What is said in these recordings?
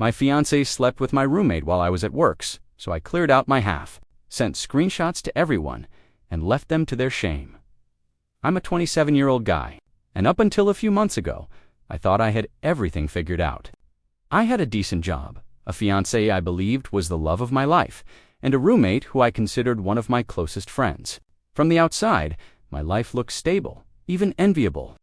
My fiancée slept with my roommate while I was at works, so I cleared out my half, sent screenshots to everyone, and left them to their shame. I'm a 27-year-old guy, and up until a few months ago, I thought I had everything figured out. I had a decent job, a fiancée I believed was the love of my life, and a roommate who I considered one of my closest friends. From the outside, my life looked stable, even enviable.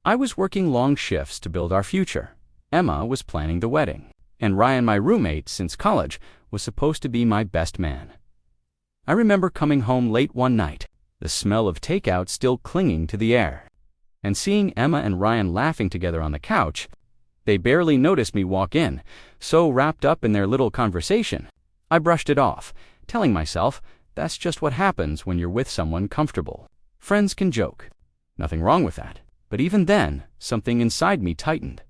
I was working long shifts to build our future. Emma was planning the wedding, and Ryan, my roommate since college, was supposed to be my best man. I remember coming home late one night, the smell of takeout still clinging to the air, and seeing Emma and Ryan laughing together on the couch. They barely noticed me walk in, so wrapped up in their little conversation. I brushed it off, telling myself that's just what happens when you're with someone comfortable. Friends can joke. Nothing wrong with that. But even then, something inside me tightened.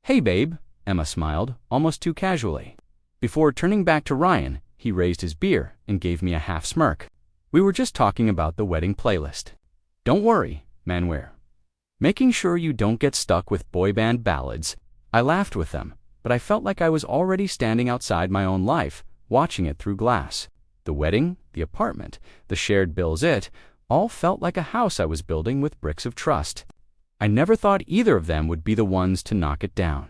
"Hey, babe," Emma smiled, almost too casually. Before turning back to Ryan, he raised his beer and gave me a half smirk. "We were just talking about the wedding playlist. Don't worry, Manuel. Making sure you don't get stuck with boy band ballads." I laughed with them, but I felt like I was already standing outside my own life, watching it through glass. The wedding, the apartment, the shared bills, it all felt like a house I was building with bricks of trust. I never thought either of them would be the ones to knock it down.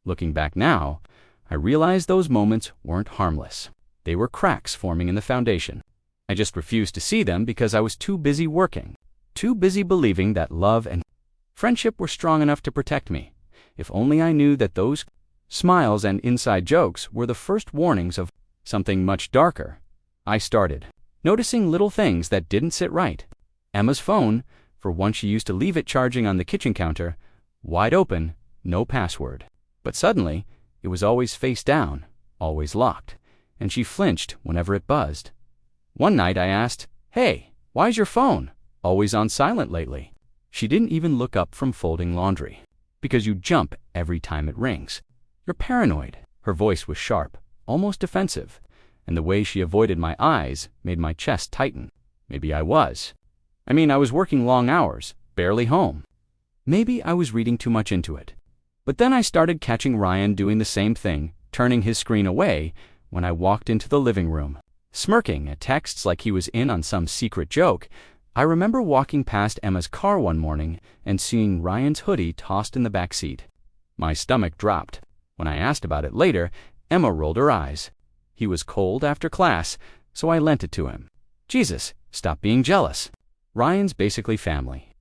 Looking back now, I realized those moments weren't harmless. They were cracks forming in the foundation. I just refused to see them because I was too busy working, too busy believing that love and friendship were strong enough to protect me. If only I knew that those smiles and inside jokes were the first warnings of something much darker. I started noticing little things that didn't sit right. Emma's phone, for once she used to leave it charging on the kitchen counter, wide open, no password. But suddenly, it was always face down, always locked, and she flinched whenever it buzzed. One night I asked, "Hey, why's your phone always on silent lately?" She didn't even look up from folding laundry. "Because you jump every time it rings. You're paranoid." Her voice was sharp, almost defensive, and the way she avoided my eyes made my chest tighten. Maybe I was. I was working long hours, barely home. Maybe I was reading too much into it. But then I started catching Ryan doing the same thing, turning his screen away when I walked into the living room, smirking at texts like he was in on some secret joke. I remember walking past Emma's car one morning and seeing Ryan's hoodie tossed in the back seat. My stomach dropped. When I asked about it later, Emma rolled her eyes. He was cold after class, so I lent it to him. "Jesus, stop being jealous. Ryan's basically family."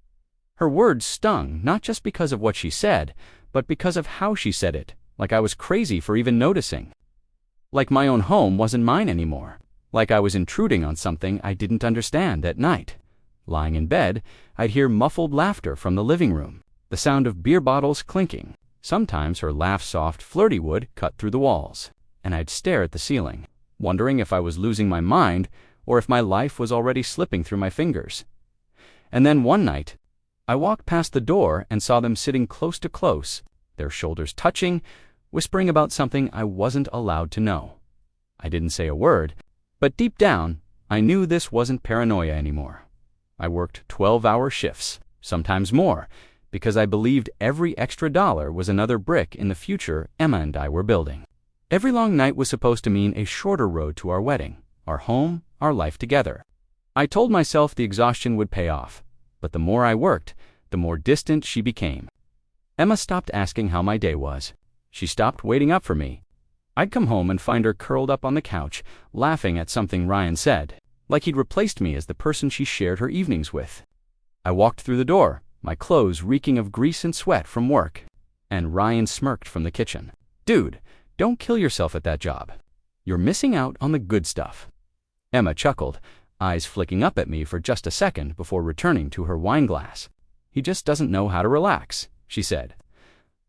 Her words stung, not just because of what she said, but because of how she said it, like I was crazy for even noticing. Like my own home wasn't mine anymore. Like I was intruding on something I didn't understand at night. Lying in bed, I'd hear muffled laughter from the living room, the sound of beer bottles clinking. Sometimes her laugh-soft, flirty would cut through the walls, and I'd stare at the ceiling, wondering if I was losing my mind or if my life was already slipping through my fingers. And then one night, I walked past the door and saw them sitting close to close, their shoulders touching, whispering about something I wasn't allowed to know. I didn't say a word, but deep down, I knew this wasn't paranoia anymore. I worked 12-hour shifts, sometimes more, because I believed every extra dollar was another brick in the future Emma and I were building. Every long night was supposed to mean a shorter road to our wedding, our home, our life together. I told myself the exhaustion would pay off, but the more I worked, the more distant she became. Emma stopped asking how my day was. She stopped waiting up for me. I'd come home and find her curled up on the couch, laughing at something Ryan said, like he'd replaced me as the person she shared her evenings with. I walked through the door, my clothes reeking of grease and sweat from work, and Ryan smirked from the kitchen. "Dude, don't kill yourself at that job. You're missing out on the good stuff." Emma chuckled, eyes flicking up at me for just a second before returning to her wine glass. "He just doesn't know how to relax," she said.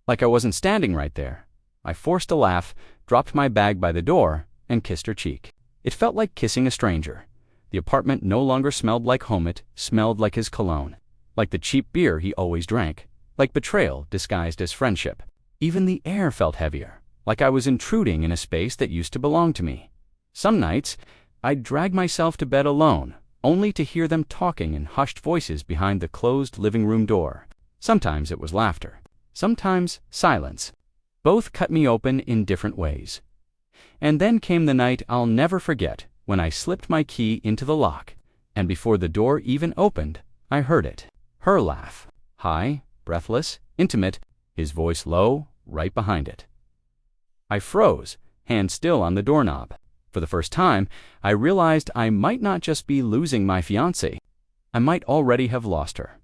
Like I wasn't standing right there. I forced a laugh, dropped my bag by the door, and kissed her cheek. It felt like kissing a stranger. The apartment no longer smelled like home, it smelled like his cologne, like the cheap beer he always drank, like betrayal disguised as friendship. Even the air felt heavier, like I was intruding in a space that used to belong to me. Some nights, I'd drag myself to bed alone, only to hear them talking in hushed voices behind the closed living room door. Sometimes it was laughter, sometimes silence. Both cut me open in different ways. And then came the night I'll never forget, when I slipped my key into the lock, and before the door even opened, I heard it. Her laugh. High, breathless, intimate, his voice low, right behind it. I froze, hand still on the doorknob. For the first time, I realized I might not just be losing my fiancée. I might already have lost her.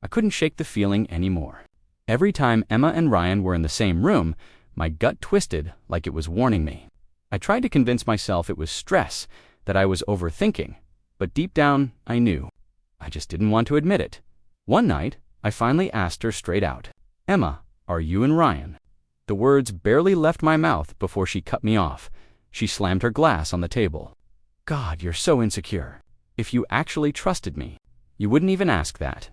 I couldn't shake the feeling anymore. Every time Emma and Ryan were in the same room, my gut twisted like it was warning me. I tried to convince myself it was stress, that I was overthinking, but deep down, I knew. I just didn't want to admit it. One night, I finally asked her straight out, "Emma, are you and Ryan?" The words barely left my mouth before she cut me off. She slammed her glass on the table. "God, you're so insecure. If you actually trusted me, you wouldn't even ask that."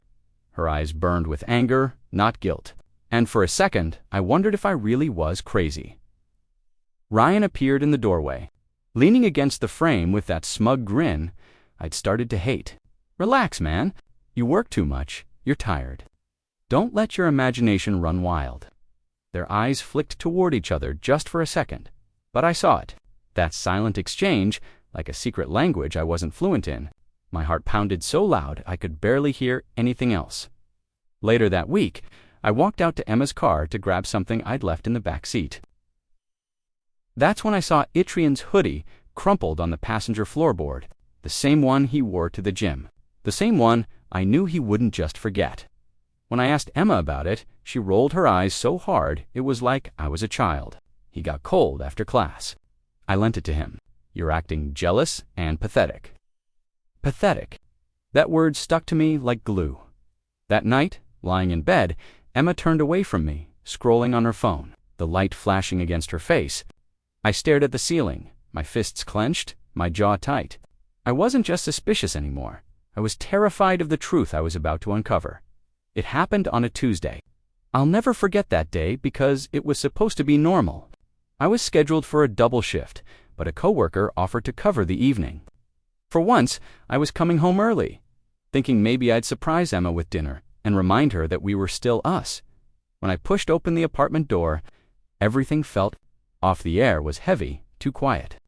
Her eyes burned with anger, not guilt. And for a second, I wondered if I really was crazy. Ryan appeared in the doorway. Leaning against the frame with that smug grin I'd started to hate. "Relax, man. You work too much. You're tired. Don't let your imagination run wild." Their eyes flicked toward each other just for a second, but I saw it. That silent exchange, like a secret language I wasn't fluent in. My heart pounded so loud I could barely hear anything else. Later that week, I walked out to Emma's car to grab something I'd left in the back seat. That's when I saw Itrian's hoodie crumpled on the passenger floorboard, the same one he wore to the gym, the same one I knew he wouldn't just forget. When I asked Emma about it, she rolled her eyes so hard it was like I was a child. "He got cold after class." I lent it to him. "You're acting jealous and pathetic." Pathetic. That word stuck to me like glue. That night, lying in bed, Emma turned away from me, scrolling on her phone, the light flashing against her face. I stared at the ceiling, my fists clenched, my jaw tight. I wasn't just suspicious anymore. I was terrified of the truth I was about to uncover. It happened on a Tuesday. I'll never forget that day because it was supposed to be normal. I was scheduled for a double shift, but a coworker offered to cover the evening. For once, I was coming home early, thinking maybe I'd surprise Emma with dinner and remind her that we were still us. When I pushed open the apartment door, everything felt off. The air was heavy, too quiet.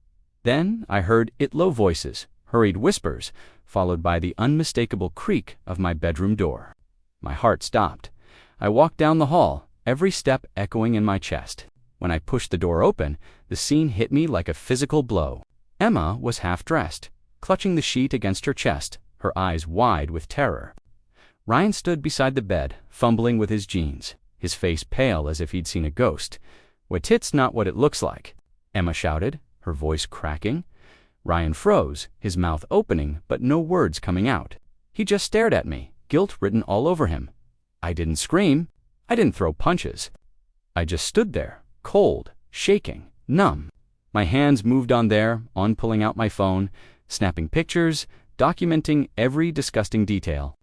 Then I heard low voices, hurried whispers, followed by the unmistakable creak of my bedroom door. My heart stopped. I walked down the hall, every step echoing in my chest. When I pushed the door open, the scene hit me like a physical blow. Emma was half-dressed, clutching the sheet against her chest, her eyes wide with terror. Ryan stood beside the bed, fumbling with his jeans, his face pale as if he'd seen a ghost. "Wait, it's not what it looks like," Emma shouted, her voice cracking. Ryan froze, his mouth opening but no words coming out. He just stared at me, guilt written all over him. I didn't scream. I didn't throw punches. I just stood there, cold, shaking, numb. My hands moved on pulling out my phone, snapping pictures, documenting every disgusting detail.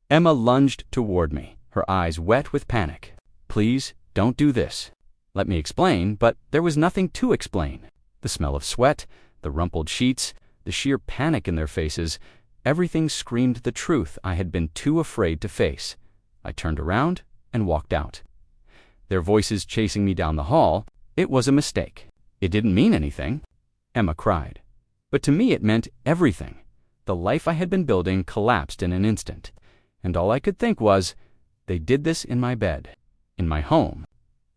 Emma lunged toward me, her eyes wet with panic. "Please, don't do this." Let me explain, but there was nothing to explain. The smell of sweat, the rumpled sheets, the sheer panic in their faces, everything screamed the truth I had been too afraid to face. I turned around and walked out. Their voices chasing me down the hall. It was a mistake. It didn't mean anything. Emma cried. But to me it meant everything. The life I had been building collapsed in an instant. And all I could think was, they did this in my bed, in my home.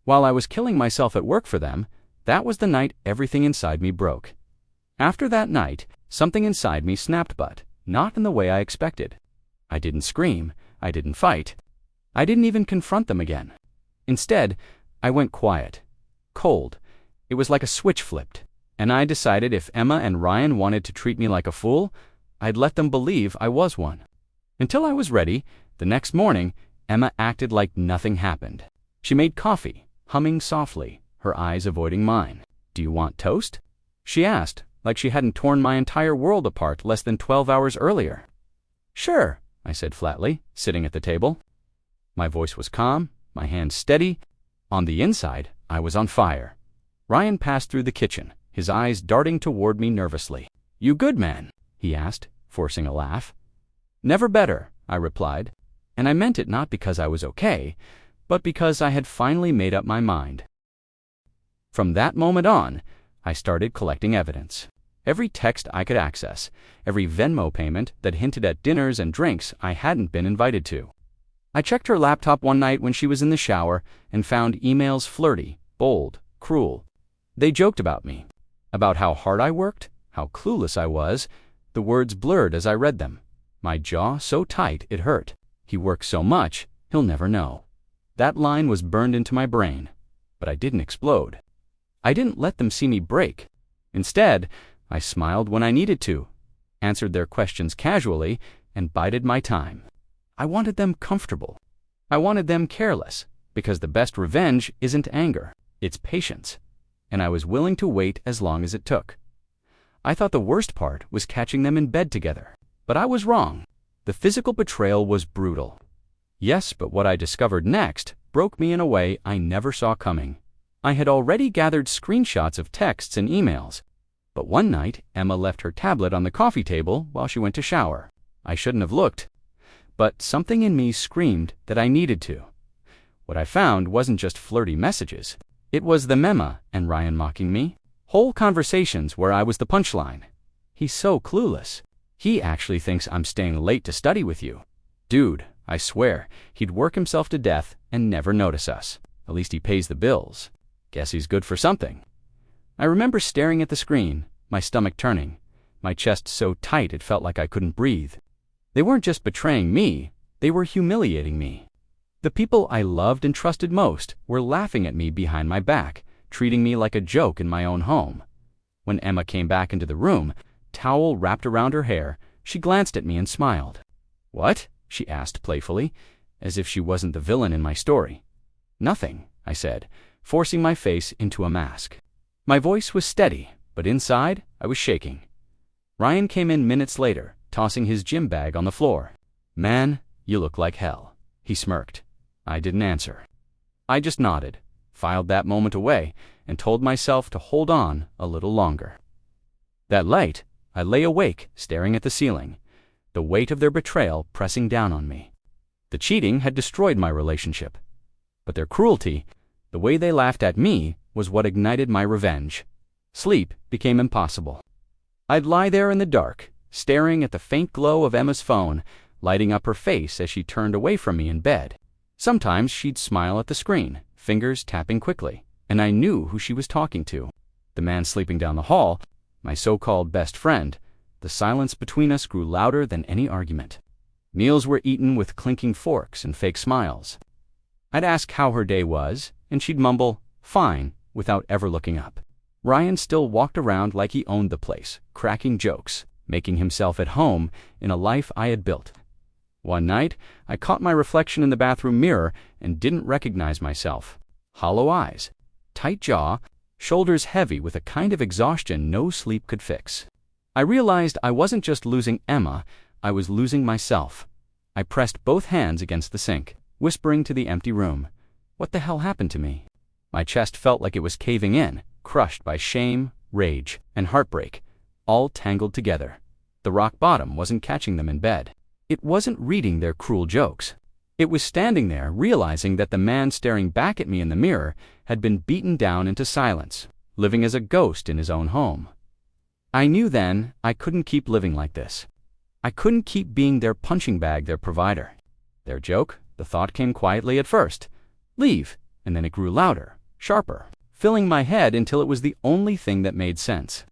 While I was killing myself at work for them, that was the night everything inside me broke. After that night, something inside me snapped, but not in the way I expected. I didn't scream. I didn't fight. I didn't even confront them again. Instead, I went quiet, cold. It was like a switch flipped, and I decided if Emma and Ryan wanted to treat me like a fool, I'd let them believe I was one. Until I was ready, the next morning, Emma acted like nothing happened. She made coffee, humming softly, her eyes avoiding mine. "Do you want toast?" she asked, like she hadn't torn my entire world apart less than 12 hours earlier. "Sure," I said flatly, sitting at the table. My voice was calm, my hands steady. On the inside, I was on fire. Ryan passed through the kitchen, his eyes darting toward me nervously. "You good, man?" he asked, forcing a laugh. "Never better," I replied, and I meant it not because I was okay, but because I had finally made up my mind. From that moment on, I started collecting evidence. Every text I could access, every Venmo payment that hinted at dinners and drinks I hadn't been invited to. I checked her laptop one night when she was in the shower and found emails flirty, bold, cruel. They joked about me, about how hard I worked, how clueless I was. The words blurred as I read them. My jaw so tight it hurt. He works so much, he'll never know. That line was burned into my brain, but I didn't explode. I didn't let them see me break. Instead, I smiled when I needed to, answered their questions casually, and bided my time. I wanted them comfortable. I wanted them careless, because the best revenge isn't anger, it's patience. And I was willing to wait as long as it took. I thought the worst part was catching them in bed together. But I was wrong. The physical betrayal was brutal. Yes, but what I discovered next broke me in a way I never saw coming. I had already gathered screenshots of texts and emails. But one night, Emma left her tablet on the coffee table while she went to shower. I shouldn't have looked. But something in me screamed that I needed to. What I found wasn't just flirty messages. It was the mema and Ryan mocking me. Whole conversations where I was the punchline. He's so clueless. He actually thinks I'm staying late to study with you. Dude, I swear, he'd work himself to death and never notice us. At least he pays the bills. Guess he's good for something. I remember staring at the screen, my stomach turning, my chest so tight it felt like I couldn't breathe. They weren't just betraying me, they were humiliating me. The people I loved and trusted most were laughing at me behind my back, treating me like a joke in my own home. When Emma came back into the room, towel wrapped around her hair, she glanced at me and smiled. "What?" she asked playfully, as if she wasn't the villain in my story. "Nothing," I said, forcing my face into a mask. My voice was steady, but inside I was shaking. Ryan came in minutes later, tossing his gym bag on the floor. "Man, you look like hell," he smirked. I didn't answer. I just nodded, filed that moment away, and told myself to hold on a little longer. That night, I lay awake, staring at the ceiling, the weight of their betrayal pressing down on me. The cheating had destroyed my relationship, but their cruelty, the way they laughed at me, was what ignited my revenge. Sleep became impossible. I'd lie there in the dark, staring at the faint glow of Emma's phone, lighting up her face as she turned away from me in bed. Sometimes she'd smile at the screen, fingers tapping quickly, and I knew who she was talking to. The man sleeping down the hall, my so-called best friend. The silence between us grew louder than any argument. Meals were eaten with clinking forks and fake smiles. I'd ask how her day was, and she'd mumble, "Fine," without ever looking up. Ryan still walked around like he owned the place, cracking jokes, making himself at home in a life I had built. One night, I caught my reflection in the bathroom mirror and didn't recognize myself. Hollow eyes, tight jaw, shoulders heavy with a kind of exhaustion no sleep could fix. I realized I wasn't just losing Emma, I was losing myself. I pressed both hands against the sink, whispering to the empty room, "What the hell happened to me?" My chest felt like it was caving in, crushed by shame, rage, and heartbreak, all tangled together. The rock bottom wasn't catching them in bed. It wasn't reading their cruel jokes. It was standing there, realizing that the man staring back at me in the mirror had been beaten down into silence, living as a ghost in his own home. I knew then I couldn't keep living like this. I couldn't keep being their punching bag, their provider. Their joke, the thought came quietly at first. Leave, and then it grew louder, sharper, filling my head until it was the only thing that made sense.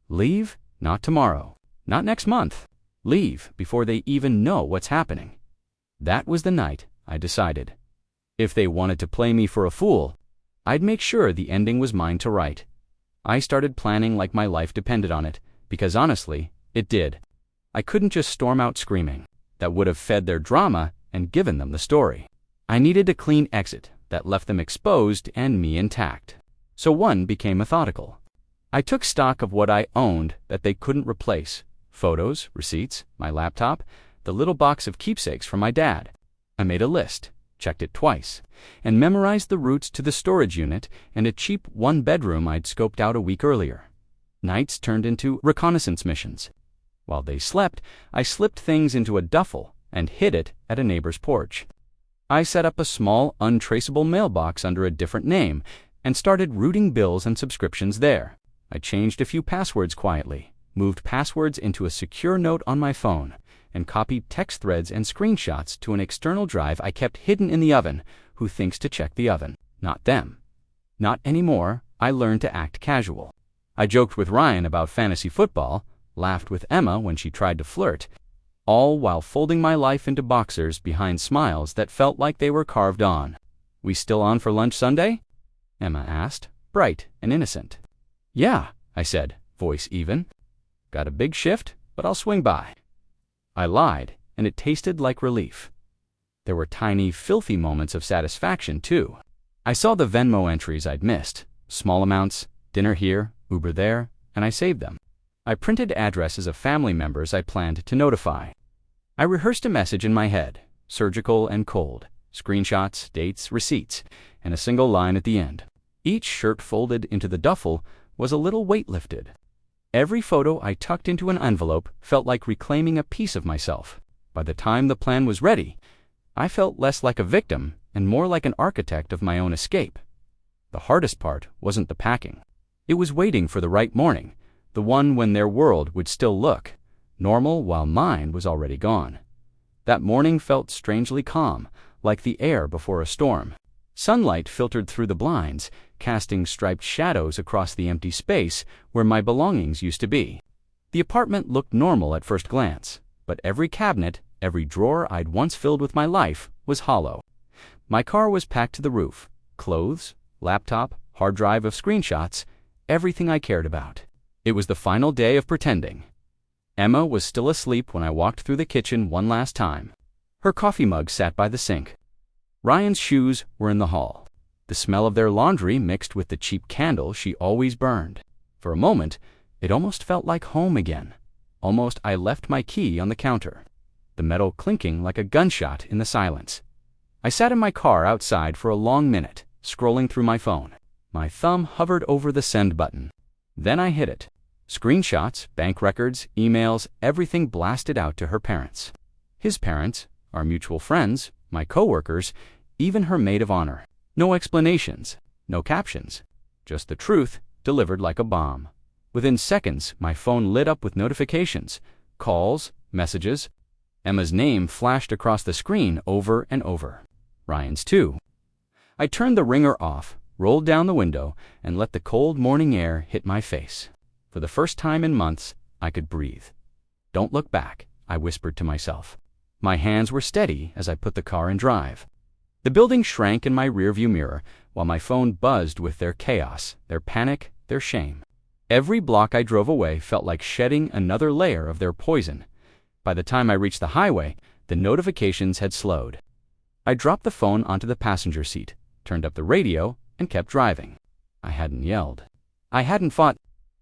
Leave? Not tomorrow. Not next month. Leave before they even know what's happening. That was the night I decided. If they wanted to play me for a fool, I'd make sure the ending was mine to write. I started planning like my life depended on it, because honestly, it did. I couldn't just storm out screaming. That would have fed their drama and given them the story. I needed a clean exit that left them exposed and me intact. So one became methodical. I took stock of what I owned that they couldn't replace. Photos, receipts, my laptop, the little box of keepsakes from my dad. I made a list, checked it twice, and memorized the routes to the storage unit and a cheap one-bedroom I'd scoped out a week earlier. Nights turned into reconnaissance missions. While they slept, I slipped things into a duffel and hid it at a neighbor's porch. I set up a small, untraceable mailbox under a different name, and started routing bills and subscriptions there. I changed a few passwords quietly, moved passwords into a secure note on my phone, and copied text threads and screenshots to an external drive I kept hidden in the oven. Who thinks to check the oven? Not them. Not anymore. I learned to act casual. I joked with Ryan about fantasy football, laughed with Emma when she tried to flirt, all while folding my life into boxers behind smiles that felt like they were carved on. "We still on for lunch Sunday?" Emma asked, bright and innocent. "Yeah," I said, voice even. "Got a big shift, but I'll swing by." I lied, and it tasted like relief. There were tiny, filthy moments of satisfaction, too. I saw the Venmo entries I'd missed, small amounts, dinner here, Uber there, and I saved them. I printed addresses of family members I planned to notify. I rehearsed a message in my head, surgical and cold, screenshots, dates, receipts, and a single line at the end. Each shirt folded into the duffel was a little weight lifted. Every photo I tucked into an envelope felt like reclaiming a piece of myself. By the time the plan was ready, I felt less like a victim and more like an architect of my own escape. The hardest part wasn't the packing. It was waiting for the right morning, the one when their world would still look normal while mine was already gone. That morning felt strangely calm, like the air before a storm. Sunlight filtered through the blinds, casting striped shadows across the empty space where my belongings used to be. The apartment looked normal at first glance, but every cabinet, every drawer I'd once filled with my life, was hollow. My car was packed to the roof. Clothes, laptop, hard drive of screenshots, everything I cared about. It was the final day of pretending. Emma was still asleep when I walked through the kitchen one last time. Her coffee mug sat by the sink. Ryan's shoes were in the hall. The smell of their laundry mixed with the cheap candle she always burned. For a moment, it almost felt like home again. Almost I left my key on the counter, the metal clinking like a gunshot in the silence. I sat in my car outside for a long minute, scrolling through my phone. My thumb hovered over the send button. Then I hit it. Screenshots, bank records, emails, everything blasted out to her parents. His parents, our mutual friends, my coworkers, even her maid of honor. No explanations, no captions. Just the truth, delivered like a bomb. Within seconds, my phone lit up with notifications, calls, messages. Emma's name flashed across the screen over and over. Ryan's too. I turned the ringer off, rolled down the window, and let the cold morning air hit my face. For the first time in months, I could breathe. "Don't look back," I whispered to myself. My hands were steady as I put the car in drive. The building shrank in my rearview mirror while my phone buzzed with their chaos, their panic, their shame. Every block I drove away felt like shedding another layer of their poison. By the time I reached the highway, the notifications had slowed. I dropped the phone onto the passenger seat, turned up the radio, and kept driving. I hadn't yelled. I hadn't fought.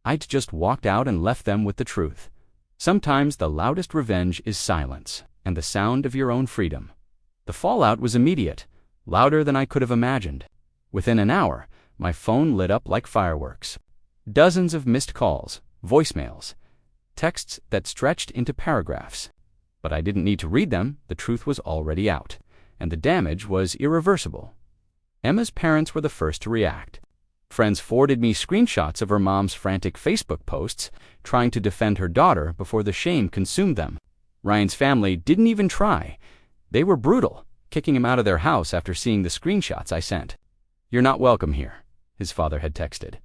I'd just walked out and left them with the truth. Sometimes the loudest revenge is silence and the sound of your own freedom. The fallout was immediate, louder than I could have imagined. Within an hour, my phone lit up like fireworks. Dozens of missed calls, voicemails, texts that stretched into paragraphs. But I didn't need to read them. The truth was already out, and the damage was irreversible. Emma's parents were the first to react. Friends forwarded me screenshots of her mom's frantic Facebook posts, trying to defend her daughter before the shame consumed them. Ryan's family didn't even try. They were brutal, kicking him out of their house after seeing the screenshots I sent. "You're not welcome here," his father had texted,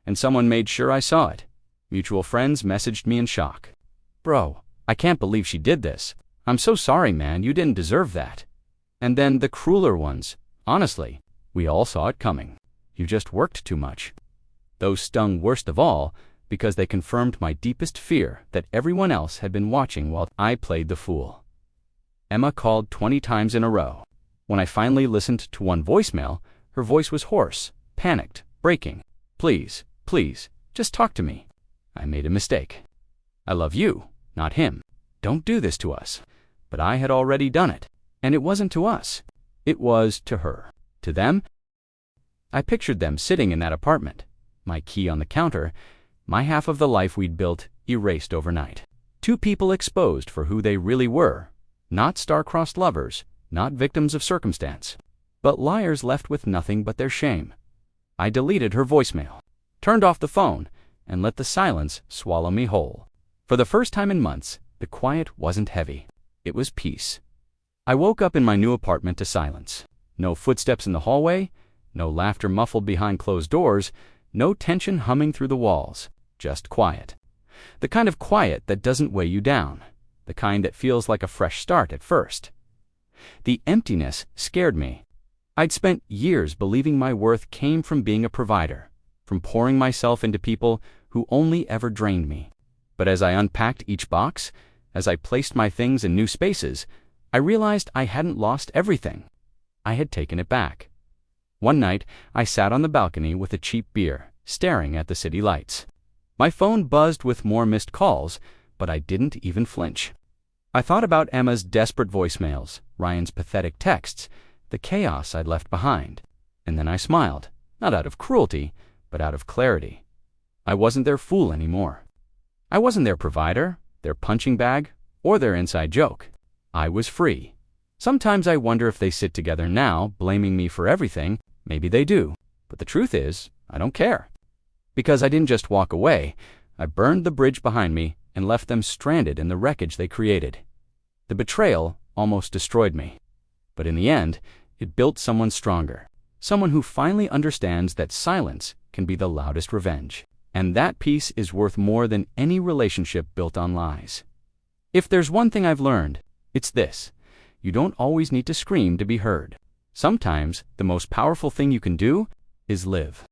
and someone made sure I saw it. Mutual friends messaged me in shock. "Bro, I can't believe she did this. I'm so sorry, man, you didn't deserve that." And then the crueler ones. "Honestly, we all saw it coming. You just worked too much." Those stung worst of all because they confirmed my deepest fear that everyone else had been watching while I played the fool. Emma called 20 times in a row. When I finally listened to one voicemail, her voice was hoarse, panicked, breaking. "Please, please, just talk to me. I made a mistake. I love you, not him. Don't do this to us." But I had already done it. And it wasn't to us. It was to her. To them. I pictured them sitting in that apartment, my key on the counter, my half of the life we'd built erased overnight. Two people exposed for who they really were, not star-crossed lovers, not victims of circumstance, but liars left with nothing but their shame. I deleted her voicemail, turned off the phone, and let the silence swallow me whole. For the first time in months, the quiet wasn't heavy. It was peace. I woke up in my new apartment to silence. No footsteps in the hallway, no laughter muffled behind closed doors, no tension humming through the walls, just quiet. The kind of quiet that doesn't weigh you down, the kind that feels like a fresh start at first. The emptiness scared me. I'd spent years believing my worth came from being a provider, from pouring myself into people who only ever drained me. But as I unpacked each box, as I placed my things in new spaces, I realized I hadn't lost everything. I had taken it back. One night, I sat on the balcony with a cheap beer, staring at the city lights. My phone buzzed with more missed calls, but I didn't even flinch. I thought about Emma's desperate voicemails, Ryan's pathetic texts, the chaos I'd left behind. And then I smiled, not out of cruelty, but out of clarity. I wasn't their fool anymore. I wasn't their provider, their punching bag, or their inside joke. I was free. Sometimes I wonder if they sit together now, blaming me for everything. Maybe they do. But the truth is, I don't care. Because I didn't just walk away, I burned the bridge behind me and left them stranded in the wreckage they created. The betrayal almost destroyed me. But in the end, it built someone stronger. Someone who finally understands that silence can be the loudest revenge. And that peace is worth more than any relationship built on lies. If there's one thing I've learned, it's this. You don't always need to scream to be heard. Sometimes, the most powerful thing you can do is live.